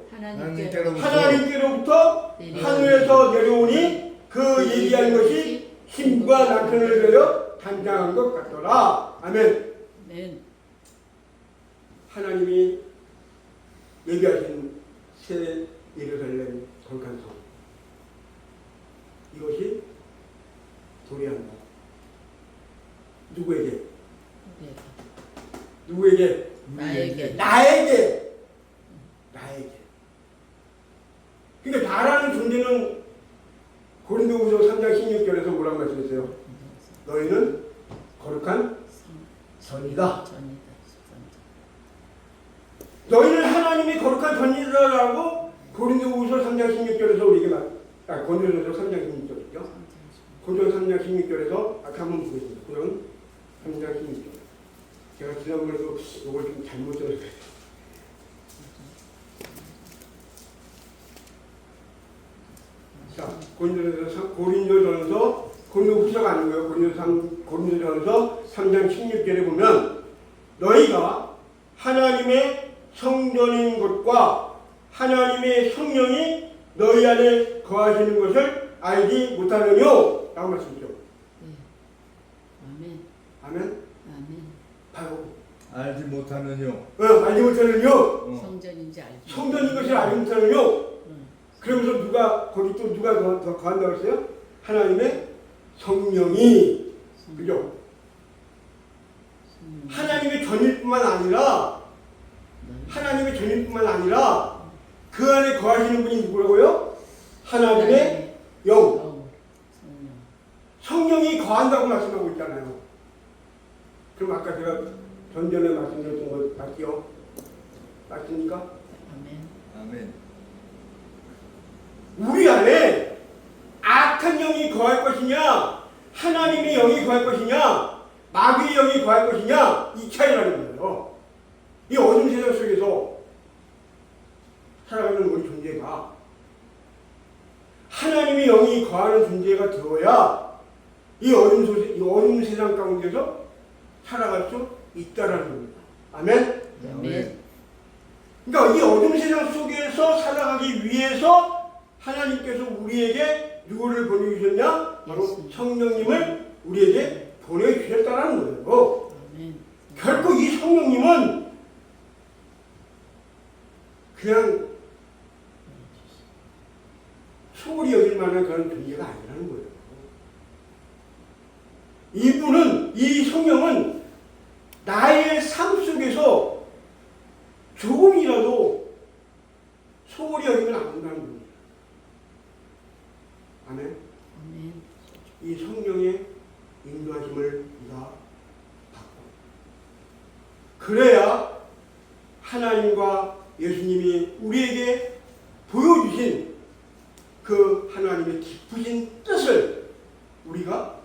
하나님께로부터 하늘에서 내려오니 그 얘기한 것이 힘과 남편을 들여 단장한 것 같더라. 아멘. 아멘. 하나님이 얘기하신 새 예루살렘 거룩한 성, 이것이 도래한다. 누구에게? 네. 누구에게? 나에게. 나에게. 그러니까 나라는 존재는 고린도후서 3장 16절에서 뭐라고 말씀했어요? 너희는 거룩한 전이다. 전이다. 너희는 하나님이 거룩한 전이다라고 고린도후서 3장 16절에서 우리에게 고린도후서 3장 16절이죠. 고전 3장 16절에서 아까 한번 보겠습니다. 고전 3장 16절. 제가 지난번에도 이걸 좀 잘못 들었어요. 자, 고린도전서 고린도후서가 아니고요. 고린도전서 3장 16절에 보면 너희가 하나님의 성전인 것과 하나님의 성령이 너희 안에 거하시는 것을 알지 못하느뇨? 라고 말씀이죠. 네. 아멘. 아멘? 아멘. 바로 알지 못하느뇨. 알지 못하느뇨? 성전인지 알지. 성전인 것을 알지 못하느뇨? 응. 그러면서 누가 더 거한다고 했어요? 하나님의 성령이. 그죠? 하나님의 전일뿐만 아니라 그 안에 거하시는 분이 누구라고요? 하나님의 영. 성령이 거한다고 말씀하고 있잖아요. 그럼 아까 제가 전전에 말씀드렸던 거 맞죠? 맞습니까? 아멘. 우리 안에 악한 영이 거할 것이냐, 하나님의 영이 거할 것이냐, 마귀의 영이 거할 것이냐, 이 차이라는 거예요. 이 어둠 세상 속에서 살아가는 우리 존재가 하나님의 영이 거하는 존재가 되어야 이 어둠 세상 가운데서 살아갈 수 있다라는 겁니다. 아멘? 아멘. 그러니까 이 어둠 세상 속에서 살아가기 위해서 하나님께서 우리에게 누구를 보내주셨냐? 바로 성령님을 우리에게 보내주셨다는 거예요. 아멘. 결코 이 성령님은 그냥 소홀히 여길 만한 그런 존재가 아니라는 거예요. 이 성령은 나의 삶 속에서 조금이라도 소홀히 여기면 안 된다는 겁니다. 아멘. 아멘. 이 성령의 인도하심을 우리가 받고 그래야 하나님과 예수님이 우리에게 보여주신 그 하나님의 깊으신 뜻을 우리가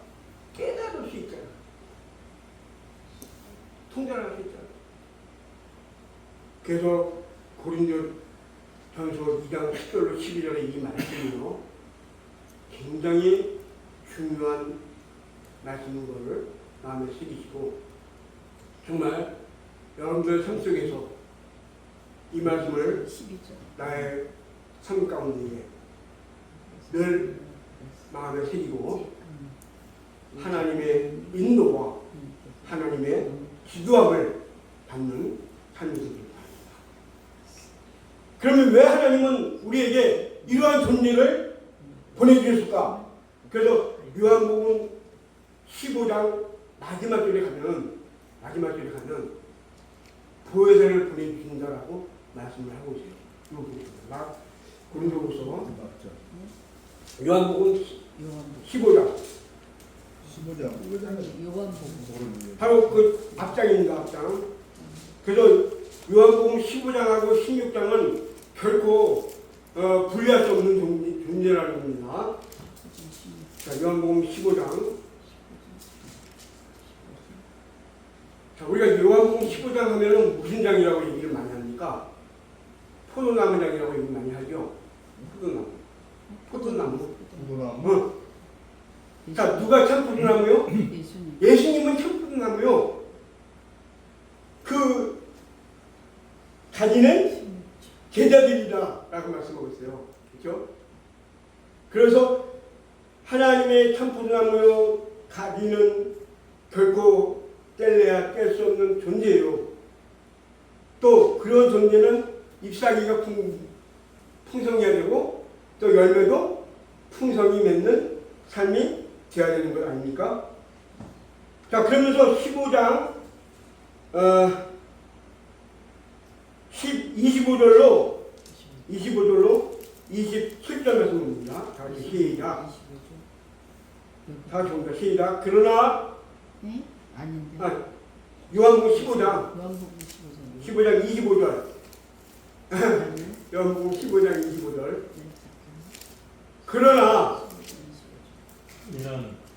깨달을 수 있잖아요. 통달할 수 있잖아요. 그래서 고린도전서 2장 10절로 12절의 이 말씀이요 굉장히 중요한 말씀인 것을 마음에 새기시고 정말 여러분들 삶 속에서 이 말씀을 12절. 나의 삶 가운데 늘 마음에 새기고 하나님의 인도와 하나님의 기도함을 받는 삶이 되길 바랍니다. 그러면 왜 하나님은 우리에게 이러한 존재를 보내주셨을까? 그래서 요한복음 15장 마지막 절에 가면 보혜사를 보내주신다라고 말씀을 하고 있어요. 막 고린도후서 요한복음 15장 15장. 요한복음. 바로 그 앞장입니다. 앞장. 그래서 요한복음 15장하고 16장은 결코 분리할 수 없는 존재라는 겁니다. 자, 요한복음 15장. 자, 우리가 요한복음 15장 하면은 무슨 장이라고 얘기를 많이 합니까? 포도나무 장이라고 얘기 많이 하죠. 포도나무. 자, 누가 참 포도나무요? 예수님. 예수님은 참 포도나무요. 그 자기는 제자들이다라고 말씀하고 있어요. 그렇죠? 그래서 하나님의 참 포도나무요, 가지는 결코 뗄래야 뗄 수 없는 존재예요. 또 그런 존재는 잎사귀가 풍성해야 되고 또 열매도 풍성히 맺는 삶이 되어야 되는 것 아닙니까? 자, 그러면서 15장 25절로 27절 말씀입니다. 자, 시작. 다 좋습니다. 시작. 그러나 네? 아닌데. 요한복음 15장 요한복음 15장 25절 요한복음 15장 25절 그러나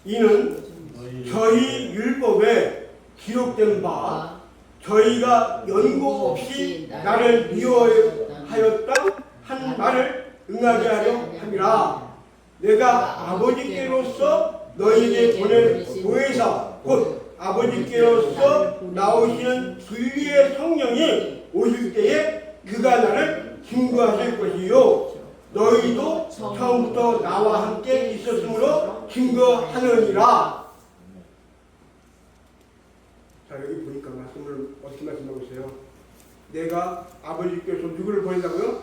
이는 저희 율법에 기록된 바 저희가 연고 없이 나를 미워하였다 한 말을 응하게 하려 함이라. 내가 아버지께로서 너희에게 보낸 보혜사 곧 아버지께로서 나오시는 진리의 성령이 오실 때에 그가 나를 증거하실 것이요 너희도 처음부터 나와 함께 있었으므로 증거하느니라. 자, 여기 보니까 말씀을 어떻게 말씀하고 있어요? 내가 아버지께서 누구를 보낸다고요?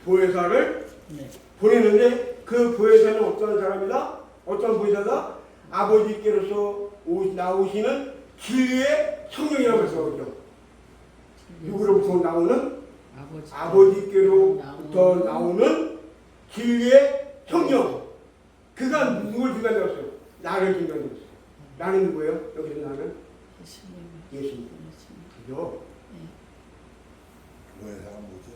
보혜사를 네. 보내는데 그 보혜사는 어떤 사람이다? 어떤 보혜사다? 아버지께로서 나오시는 진리의 성령이라고 말씀하죠. 누구로부터 나오는? 아버지께로부터 나오는 진리의 성령. 그가 누굴 증거하셨어요? 나를 증거하셨어요. 나는 누구예요? 여기서 나는? 예수님. 그죠? 보혜사가 뭐죠?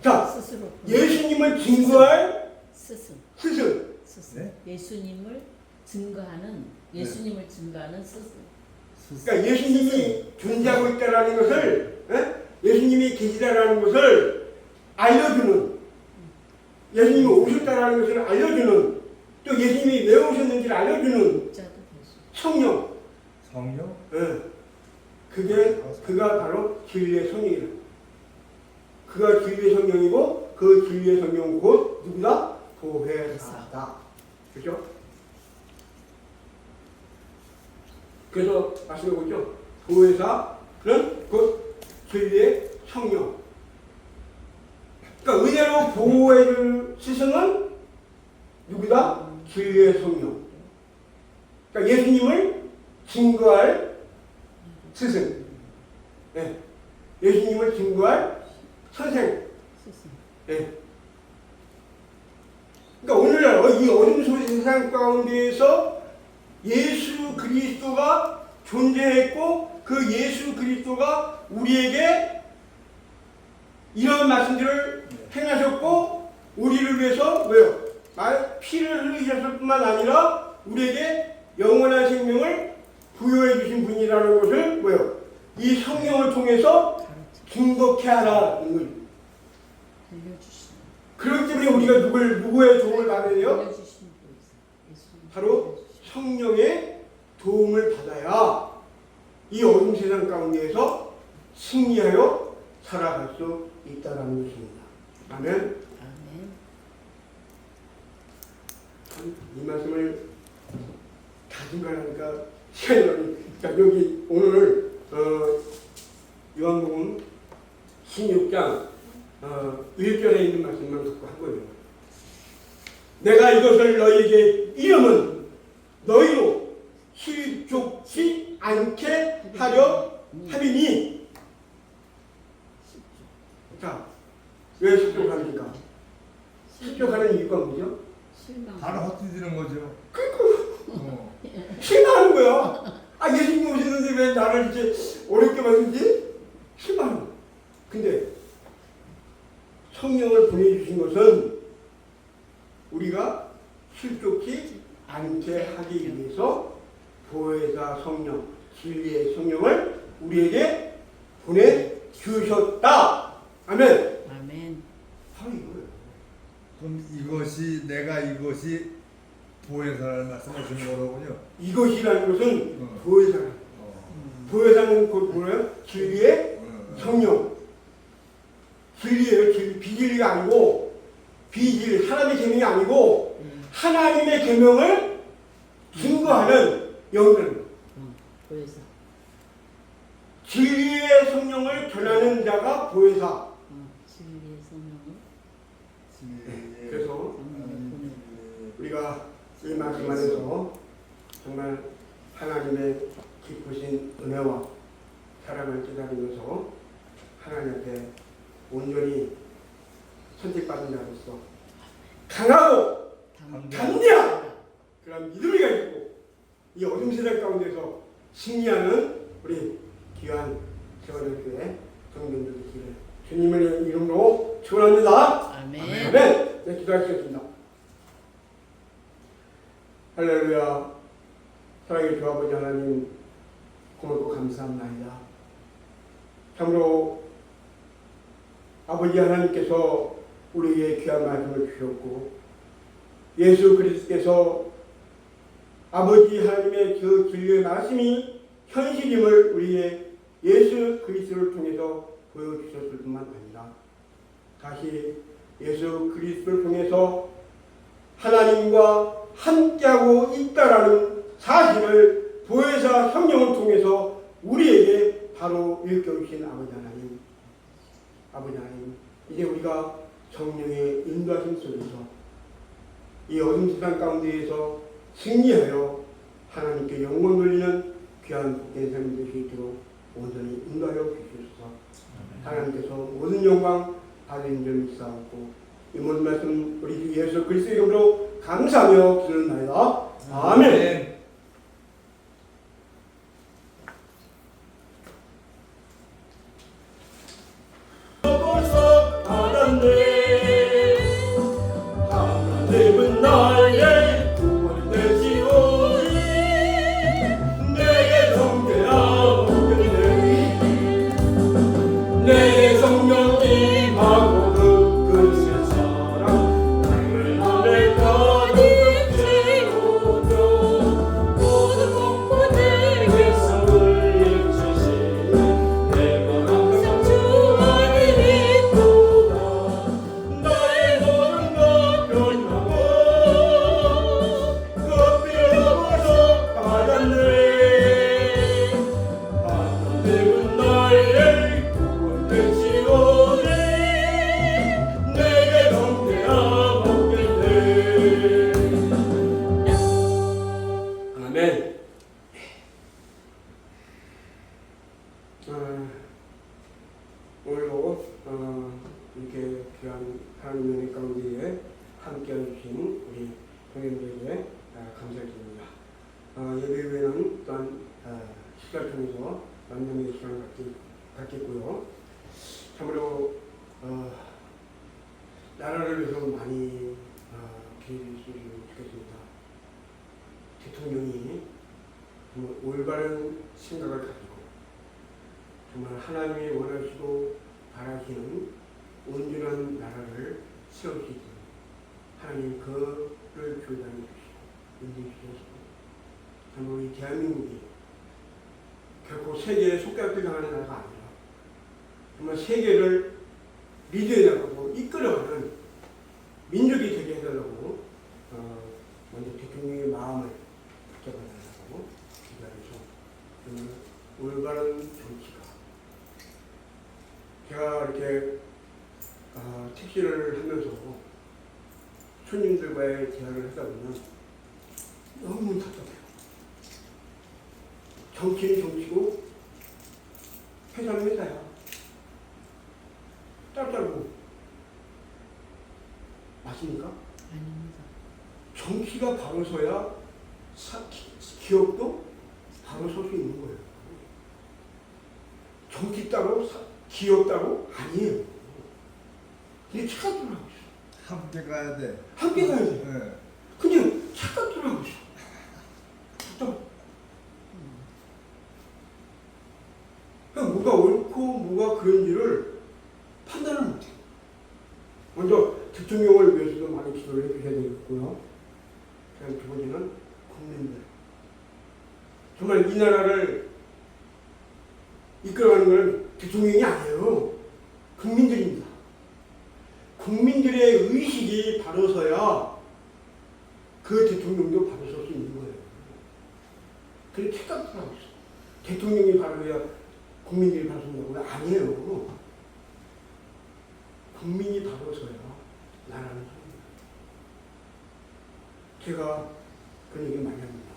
자, 스스로 예수님을 증거할 스승. 스승. 네? 예수님을 증거하는 스승. 그러니까 예수님이 존재하고 있다라는 것을, 예수님이 계시다라는 것을 알려주는, 예수님이 오셨다라는 것을 알려주는, 또 예수님이 왜 오셨는지를 알려주는 성령. 성령? 그가 바로 진리의 성령이다. 그가 진리의 성령이고 그 진리의 성령 곧 누구다? 보혜사다. 그렇죠? 그래서 말씀하고 있죠. 보혜사는 곧 진리의 성령. 그러니까 은혜로 보호해줄 스승은 누구다? 진리의 성령. 그러니까 예수님을 증거할 스승. 네. 예수님을 증거할 선생. 네. 그러니까 오늘날 이 어둠 속의 세상 가운데에서 예수 그리스도가 존재했고 그 예수 그리스도가 우리에게 이런 말씀들을 행하셨고 우리를 위해서 왜요? 피를 흘리셨을 뿐만 아니라 우리에게 영원한 생명을 부여해 주신 분이라는 것을 뭐요? 이 성령을 통해서 증거케 하라는 거죠. 그렇기 때문에 우리가 누구의 도움을 받아야 돼요? 바로 성령의 도움을 받아야 이 어둠 세상 가운데에서 승리하여 살아갈 수 있다는 것입니다. 아멘. 이 말씀을 다 증거하니까 시간이 많이. 자, 여기 오늘 요한복음 16장 1절에 있는 말씀만 갖고 한 거예요. 내가 이것을 너희에게 이름은 너희로 실족치 않게 하려 함이니. 자, 왜 실족합니까? 실족하는 이유가 뭐죠? 실망. 바로 헛디디는 거죠. 어. 실망하는 거야. 아, 예수님 오시는데 왜 나를 이렇게 어렵게 만들지? 실망. 근데 성령을 보내주신 것은 우리가 실족치 않게 하기 위해서 보혜사 성령, 진리의 성령을 우리에게 보내주셨다. 아멘. 아멘. 바로 이거예요. 그럼 이것이 보혜사라는 말씀하시는 거로군요. 이것이라는 것은 어. 보혜사라. 어. 보혜사는 곧 뭐예요? 진리의 성령. 진리예요. 진리. 비진리가 아니고 비진 하나님의 계명이 아니고 하나님의 계명을 증거하는 영들. 보혜사. 진리의 성령을 전하는 자가 보혜사. 진리의 성령을 그래서 성령을 보내. 우리가 이 말씀 안에서 정말 하나님의 기쁘신 은혜와 사랑을 깨달으면서 하나님 앞에 온전히 선택받은 자로서 강하고 담대한 그런 믿음이 가지고 이 어둠 세상 가운데서 승리하는 우리 귀한 세월교회 성도들 되시기를 주님의 이름으로 축원합니다. 아멘. 아멘. 네, 기도하시겠습니다. 할렐루야. 사랑의 주 아버지 하나님 고맙고 감사합니다. 참으로 아버지 하나님께서 우리에게 귀한 말씀을 주셨고 예수 그리스도께서 아버지 하나님의 그 진리의 말씀이 현실임을 우리의 예수 그리스도를 통해서 보여주셨을 뿐만 아니라 다시 예수 그리스도를 통해서 하나님과 함께하고 있다라는 사실을 보혜사 성령을 통해서 우리에게 바로 일깨우신 아버지 하나님, 이제 우리가 성령의 인도하심 속에서 이 어둠 세상 가운데에서 승리하여 하나님께 영광 돌리는 귀한 복된 삶이 될 수 있도록 온전히 인도하여 주시옵소서. 하나님께서 모든 영광 받은 줄 믿사옵고 이 모든 말씀 우리 주 예수 그리스도의 이름으로 감사하며 기도합니다. 아멘. 하나님은 나의 구원 되시오니 내게 성결하옵겠네. 내 성령이 임하고 그 사랑 나를 눈에 가득 채우며 모든 공포들에게서 물리치시니 내가 항상 주 안에 있도다. 나의 모든 것 변하고 그 피로부터 받았네. 하나님은 나의 구원 되시오니 내게 성대함 없겠네. 아멘. 오늘도 이렇게 귀한 하나님의 은혜 가운데에 함께 해주신 우리 동행들에게 감사드립니다. 예배 후에는 또한 시간을 통해서 만남의 시간을 갖겠고요. 참으로 나라를 위해서 많이 기도했으면 좋겠습니다. 대통령이 정말 올바른 생각을 가지고 정말 하나님이 원하시고 바라시는 온전한 나라를 세울 수 있도록 하나님 그를 교단해 주시고 인도해 주셔서 정말 우리 대한민국이 결코 세계에 속박을 당하는 나라가 아니라 정말 세계를 리드해 나가고 이끌어가는 민족이 되게 해달라고 먼저 대통령의 마음을 붙잡아달라고 기도해서 정말 올바른 정치가 제가 이렇게 택시를 하면서 손님들과의 대화를 하다 보면 너무 답답해요. 정치는 정치고 회사는 회사야. 짤짤고 맞습니까? 아닙니다. 정치가 바로 서야 기업도 바로 설 수 있는 거예요. 정치 따로 기업 따로 아니에요. 이게 착각을 하고 있어. 함께 가야 돼. 함께 가야 돼. 네. 근데 착각을 하고 있어. 답답해. 그러니까 뭐가 옳고 뭐가 그런지를 판단을 못해. 먼저 대통령을 위해서도 많이 기도를 해주셔야 되겠고요. 두 번째는 국민들. 정말 이 나라를 이끌어가는 건 대통령이 아니에요. 국민들입니다. 국민들의 의식이 바로 서야 그 대통령도 바로 설 수 있는 거예요. 그렇게 착각을 하고 있어. 대통령이 바로야 국민들이 바로 선다고요? 아니에요. 국민이 바로 서야 나라는 섭니다. 제가 그런 얘기 많이 합니다.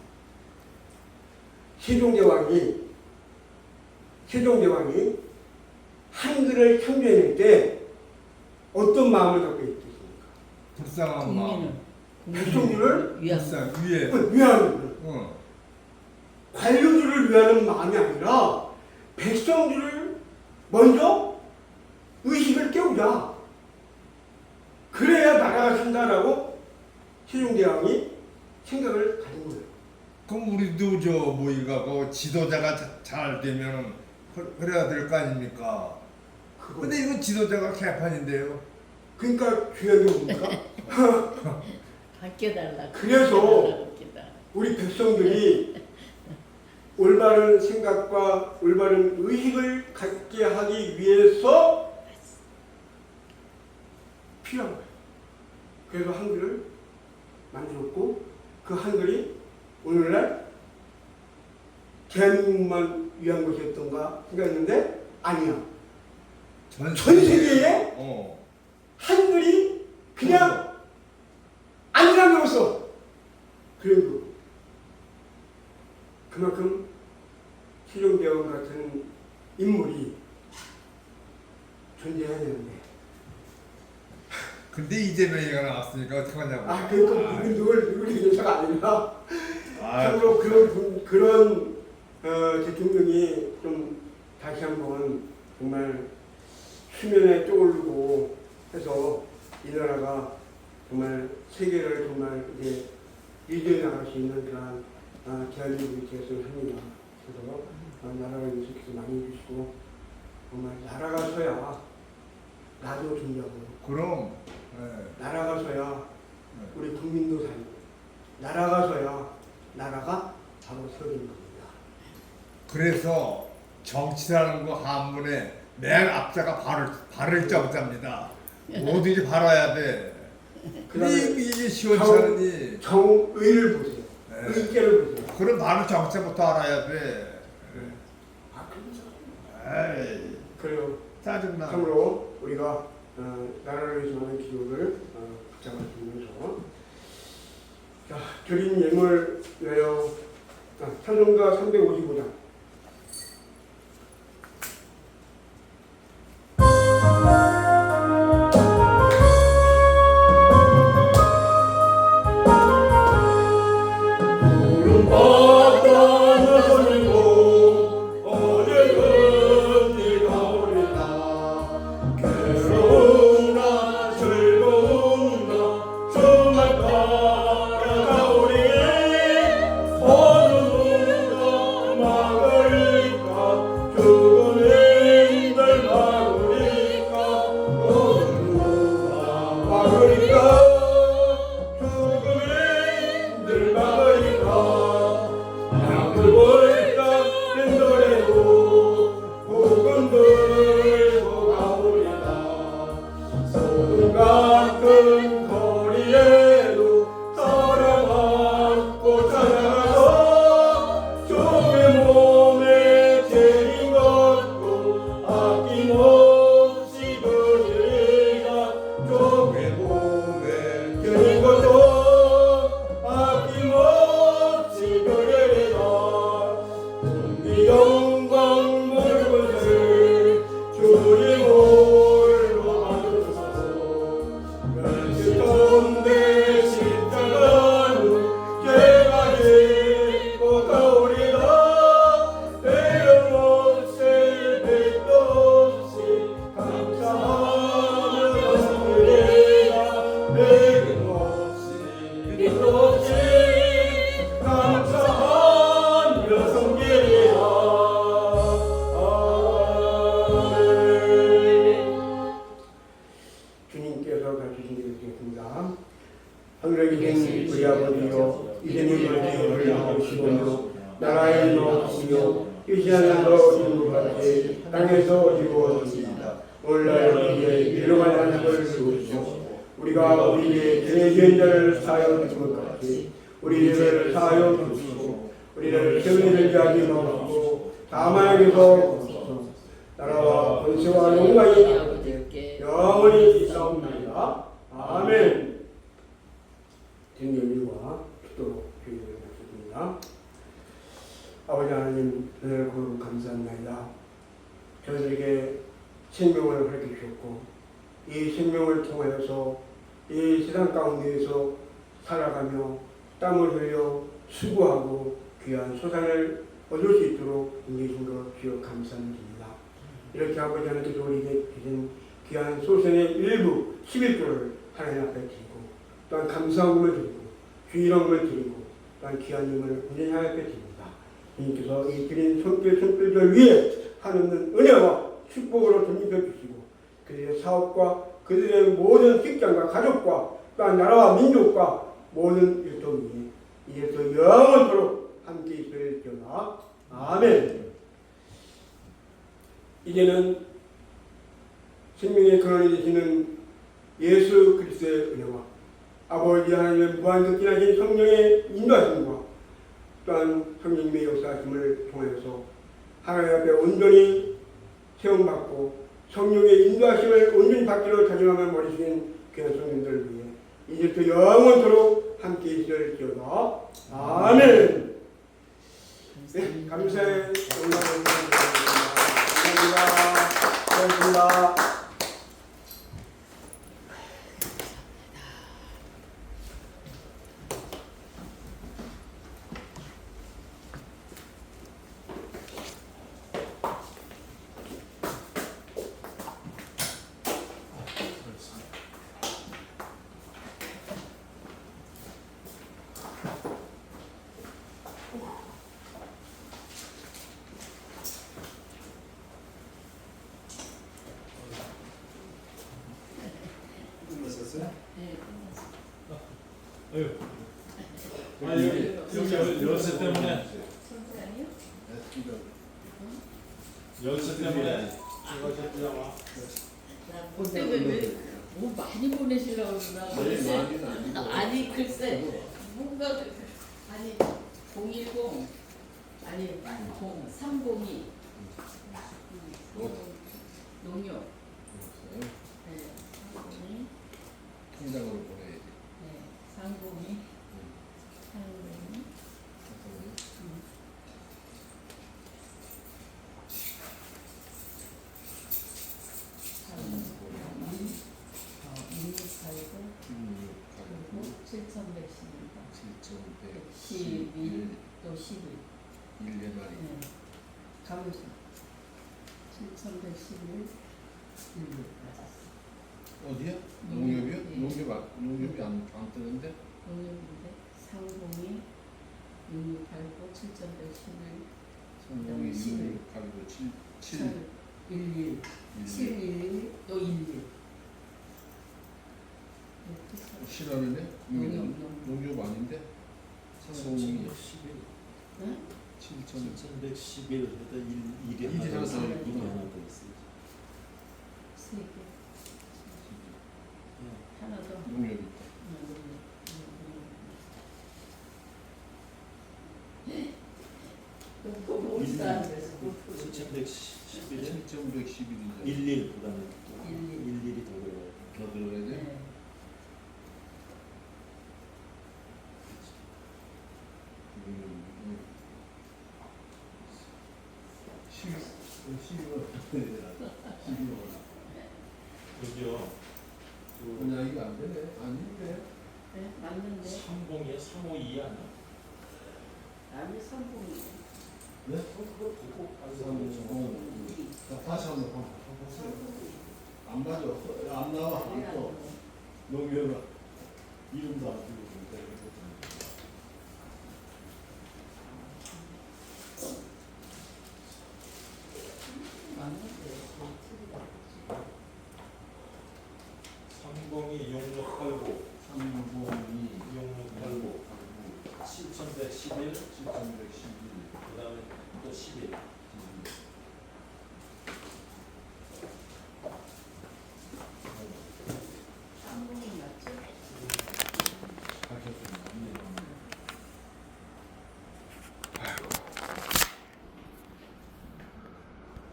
세종대왕이 한글을 창조해낼 때 어떤 마음을 갖고 있겠습니까? 불쌍한 마음. 백성들을 위한 위하는 관료들을 위하는 마음이 아니라 백성들을 먼저 의식을 깨우자. 그래야 나라가 산다라고 세종대왕이 생각을 가진 거예요. 그럼 우리도 저 뭐이가 그 지도자가 잘 되면 그래야 될 거 아닙니까? 근데 이건 지도자가 개판인데요. 그러니까 중요한 게 뭡니까? 바뀌어달라. 그래서 우리 백성들이 올바른 생각과 올바른 의식을 갖게 하기 위해서 필요한 거예요. 그래서 한글을 만들었고 그 한글이 오늘날 대한민국만 위한 것이었던가 생각했는데 아니야. 전 세계에 한글이 그냥 아니라는 게 없어. 그래도 그만큼 세종대왕 같은 인물이 존재해야 되는데. 근데 이재명이가 나왔으니까 어떡하냐고. 그러니까 누굴 얘기가 아니라 참으로 그런 대통령이 좀 다시 한번 정말 수면에 떠오르고 해서 이 나라가 정말 세계를 정말 이제 리드해 나갈 수 있는 그런 대한민국이 되었으면 합니다. 그래서 나라를 위해서 기도 많이 해주시고 정말 나라가 서야 나도 존재하고 그럼 나라가 서야 우리 국민도 살고 나라가 서야 나라가 바로 세워지는 겁니다. 그래서 정치라는 거 한문에 맨 앞자가 발을 정자입니다. 뭐든지 발아야 돼. 근데 이게 시원찮으니 정의를 보세요. 의계를 보세요. 그럼 바로 정체부터 알아야 돼. 에이, 그래요. 짜증나. 참으로 우리가 나라를 위해서 하는 기도를 붙잡아주면서 자, 드린 예물 외요 찬송가 355장 마 우리 아버지여 이름이 말씀을 하시고 나라의 노하시며 이시 하나도 이루같이 땅에서 이루어지이다. 오늘날 우리에게 일용할 양식을 주옵시고 우리가 우리의 죄지은 자를 사하여 준 것 같이 우리 죄를 사하여 주옵시고 우리를 시험에 들게 하지 마시고 다만 에게서 구하소서. 나라와 권세와 영광이 아버지께 영원히 있사옵나이다. 아멘. 등연일과 기도로 기도를 드립니다. 아버지 하나님, 늘 고루 감사합니다. 저희들에게 생명을 허락해 주셨고 이 생명을 통하여서 이 세상 가운데에서 살아가며 땀을 흘려 수고하고 귀한 소산을 얻을 수 있도록 인내주신 것 주여 감사드립니다. 이렇게 아버지 하나님께서 우리에게 주신 귀한 소산의 일부 11조를 하나님 앞에 드리고 또한 감사함을 드리고 주일함을 드리고 또한 귀한 힘을 온전히 하나님 앞에 드립니다. 주님께서 이 드린 손길들 위에 하나님은 은혜와 축복으로 덧입혀 주시고 그들의 사업과 그들의 모든 직장과 가족과 또한 나라와 민족과 모든 일도 위에 이제부터 영원토록 함께 있을지어다. 아멘. 이제는 생명의 근원이 되시는 예수 그리스도의 은혜와 아버지 하나님의 무한극진하신 성령의 인도하심과 또한 성령님의 역사하심을 통해서 하나님 앞에 온전히 세움받고 성령의 인도하심을 온전히 받기로 다짐하며 머리숙인 귀한 성령들을 위해 이제부터 영원토록 함께 있을지어다. 아멘. 네, 감사의 영광을 감사합니다. 고맙습니다. 열쇠 때문에 열쇠 때문에 뭐 많이 보내시려고 그러나 아니 글쎄 뭔가 아니 010 아니 302 농협 네 302 통장으로 보내야지. 네 302 11 또 11 1년 말이. 네. 가보자 7111 11 맞았어. 어디야? 농협. 농협이요? 예. 농협이 안 뜨는데? 농협인데 302 6689 7111 성공이 11 689 7 11 711 또 11 실화는요? 농협 아닌데? 성공이 응? 7111 일이 일이 하나 더 있어요. 세 개. 하나 더. 농협이 있다. 못 사는데 7111에 7,111이죠. 11 그다음에 11. 11이 더 들어가요. 더 들어가야 돼? 네. 여기요. 그냥 이거 안 되네. 아닌데. 네, 맞는데 30이에 352 아니야? 남이 선봉이 네? 그거 보고 다시 한번 보세요. 안 맞아. 안 나와. 또 농협 이름도 안 뜨고 맞는데